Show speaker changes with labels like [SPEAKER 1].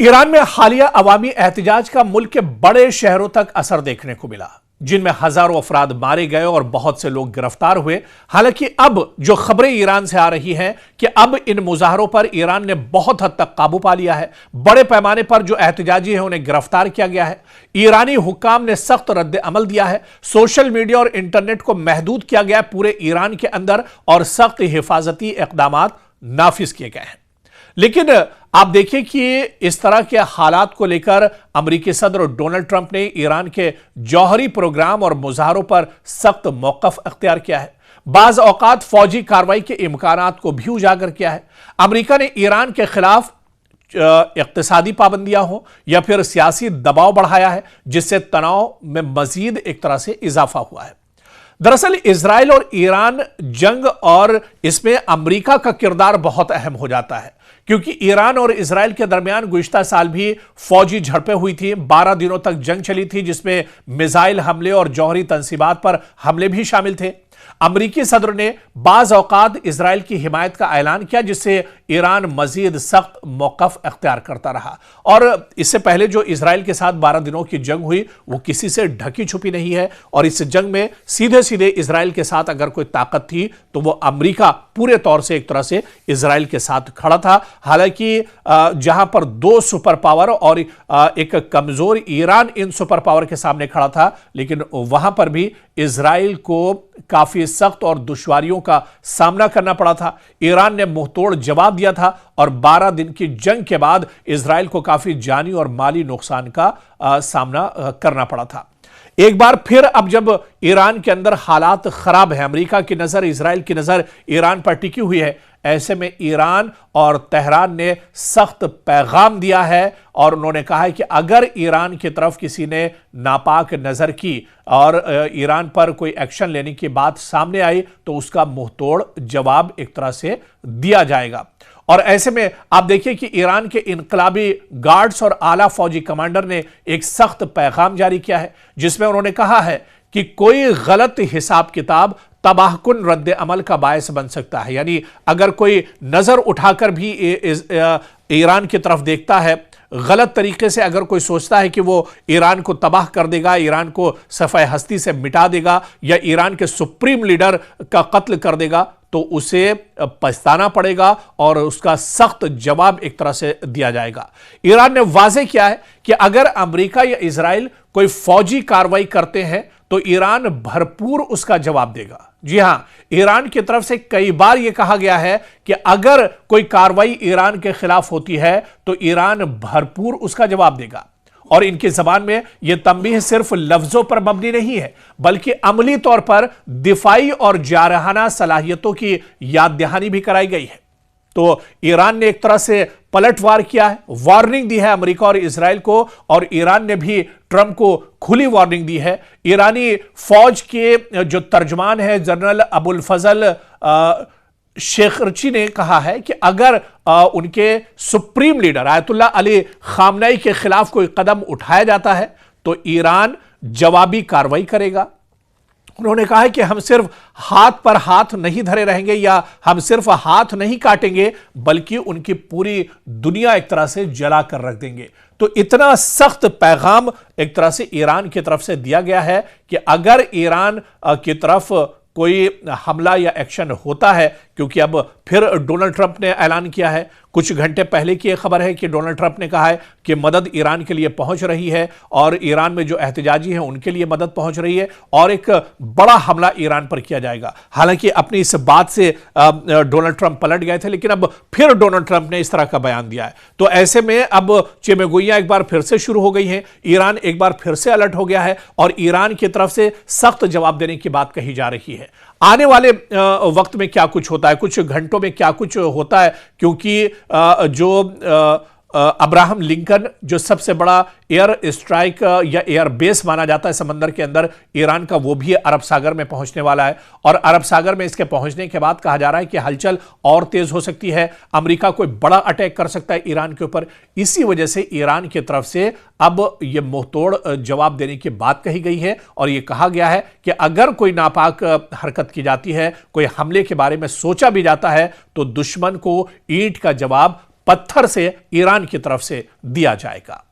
[SPEAKER 1] Iran में हालिया अवामी एहतजाज का मुल्क के बड़े शहरों तक असर देखने को मिला, जिनमें हजारों अफराद मारे गए और बहुत से लोग गिरफ्तार हुए। हालांकि अब जो खबरें ईरान से आ रही हैं कि अब इन मुजाहरों पर ईरान ने बहुत हद तक काबू पा लिया है। बड़े पैमाने पर जो एहतजाजी हैं उन्हें गिरफ्तार किया गया है। ईरानी हुक्काम ने सख्त रद्द अमल दिया है। सोशल मीडिया और इंटरनेट को महदूद किया गया है पूरे ईरान के अंदर, और सख्त हिफाजती इकदाम नाफिज किए गए हैं। लेकिन आप देखिए कि इस तरह के हालात को लेकर अमेरिकी सदर डोनाल्ड ट्रंप ने ईरान के जौहरी प्रोग्राम और मुजाहरों पर सख्त मौकफ अख्तियार किया है। बाज औकात फौजी कार्रवाई के इम्कानात को भी उजागर किया है। अमेरिका ने ईरान के खिलाफ इक्तिसादी पाबंदियां हो या फिर सियासी दबाव बढ़ाया है, जिससे तनाव में मजीद एक तरह से इजाफा हुआ है। दरअसल इजराइल और ईरान जंग, और इसमें अमेरिका का किरदार बहुत अहम हो जाता है, क्योंकि ईरान और इजराइल के दरमियान गुज़िश्ता साल भी फौजी झड़पें हुई थी। 12 दिनों तक जंग चली थी, जिसमें मिसाइल हमले और जौहरी तंसीबात पर हमले भी शामिल थे। अमेरिकी सदर ने बाज औकात इजराइल की हिमायत का ऐलान किया, जिससे ईरान मजीद सख्त मौकफ अख्तियार करता रहा। और इससे पहले जो इजराइल के साथ 12 दिनों की जंग हुई वो किसी से ढकी छुपी नहीं है, और इस जंग में सीधे सीधे इजराइल के साथ अगर कोई ताकत थी तो वो अमेरिका पूरे तौर से एक तरह से इजराइल के साथ खड़ा था। हालांकि जहां पर दो सुपर पावर और एक कमजोर ईरान इन सुपर पावर के सामने खड़ा था, लेकिन वहां पर भी इजराइल को काफी सख्त और दुश्वारियों का सामना करना पड़ा था। ईरान ने मुंहतोड़ जवाब दिया था, और 12 दिन की जंग के बाद इजराइल को काफी जानी और माली नुकसान का सामना करना पड़ा था। एक बार फिर अब जब ईरान के अंदर हालात खराब है, अमेरिका की नजर, इजराइल की नजर ईरान पर टिकी हुई है, ऐसे में ईरान और तेहरान ने सख्त पैगाम दिया है, और उन्होंने कहा है कि अगर ईरान की तरफ किसी ने नापाक नजर की और ईरान पर कोई एक्शन लेने की बात सामने आई तो उसका मुंहतोड़ जवाब एक तरह से दिया जाएगा। और ऐसे में आप देखिए कि ईरान के इनकलाबी गार्ड्स और आला फौजी कमांडर ने एक सख्त पैगाम जारी किया है, जिसमें उन्होंने कहा है कि कोई गलत हिसाब किताब तबाहकुन रद्द अमल का बायस बन सकता है। यानी अगर कोई नजर उठाकर भी ईरान की तरफ देखता है गलत तरीके से, अगर कोई सोचता है कि वो ईरान को तबाह कर देगा, ईरान को सफ़े हस्ती से मिटा देगा, या ईरान के सुप्रीम लीडर का कत्ल कर देगा, तो उसे पछताना पड़ेगा और उसका सख्त जवाब एक तरह से दिया जाएगा। ईरान ने वाज़ेह किया है कि अगर अमेरिका या इजराइल कोई फौजी कार्रवाई करते हैं तो ईरान भरपूर उसका जवाब देगा। जी हां, ईरान की तरफ से कई बार यह कहा गया है कि अगर कोई कार्रवाई ईरान के खिलाफ होती है तो ईरान भरपूर उसका जवाब देगा। और इनकी जबान में यह तंबीह सिर्फ लफ्जों पर मबनी नहीं है, बल्कि अमली तौर पर दिफाई और जारहाना सलाहियतों की याद दहानी भी कराई गई है। तो ईरान ने एक तरह से पलटवार किया है, वार्निंग दी है अमेरिका और इजराइल को, और ईरान ने भी ट्रंप को खुली वार्निंग दी है। ईरानी फौज के जो तर्जमान है जनरल अबुल फजल शेखरची ने कहा है कि अगर उनके supreme leader Ayatollah Ali Khamenei के खिलाफ कोई कदम उठाया जाता है तो ईरान जवाबी कार्रवाई करेगा। उन्होंने कहा है कि हम सिर्फ हाथ पर हाथ नहीं धरे रहेंगे, या हम सिर्फ हाथ नहीं काटेंगे, बल्कि उनकी पूरी दुनिया एक तरह से जला कर रख देंगे। तो इतना सख्त पैगाम एक तरह से ईरान की तरफ से दिया गया है कि अगर ईरान की तरफ कोई हमला या एक्शन होता है, क्योंकि अब फिर डोनाल्ड ट्रंप ने ऐलान किया है, कुछ घंटे पहले की खबर है कि डोनाल्ड ट्रंप ने कहा है कि मदद ईरान के लिए पहुंच रही है, और ईरान में जो एहतजाजी हैं उनके लिए मदद पहुंच रही है, और एक बड़ा हमला ईरान पर किया जाएगा। हालांकि अपनी इस बात से डोनाल्ड ट्रंप पलट गए थे, लेकिन अब फिर डोनाल्ड ट्रंप ने इस तरह का बयान दिया है। तो ऐसे में अब चिमगोइयां एक बार फिर से शुरू हो गई हैं, ईरान एक बार फिर से अलर्ट हो गया है, और ईरान की तरफ से सख्त जवाब देने की बात कही जा रही है। आने वाले वक्त में क्या कुछ होता है, कुछ घंटों में क्या कुछ होता है, क्योंकि जो अब्राहम लिंकन जो सबसे बड़ा एयर स्ट्राइक या एयर बेस माना जाता है समंदर के अंदर ईरान का, वो भी अरब सागर में पहुंचने वाला है, और अरब सागर में इसके पहुंचने के बाद कहा जा रहा है कि हलचल और तेज हो सकती है, अमेरिका कोई बड़ा अटैक कर सकता है ईरान के ऊपर। इसी वजह से ईरान की तरफ से अब यह मुंहतोड़ जवाब देने की बात कही गई है, और यह कहा गया है कि अगर कोई नापाक हरकत की जाती है, कोई हमले के बारे में सोचा भी जाता है, तो दुश्मन को ईंट का जवाब पत्थर से ईरान की तरफ से दिया जाएगा।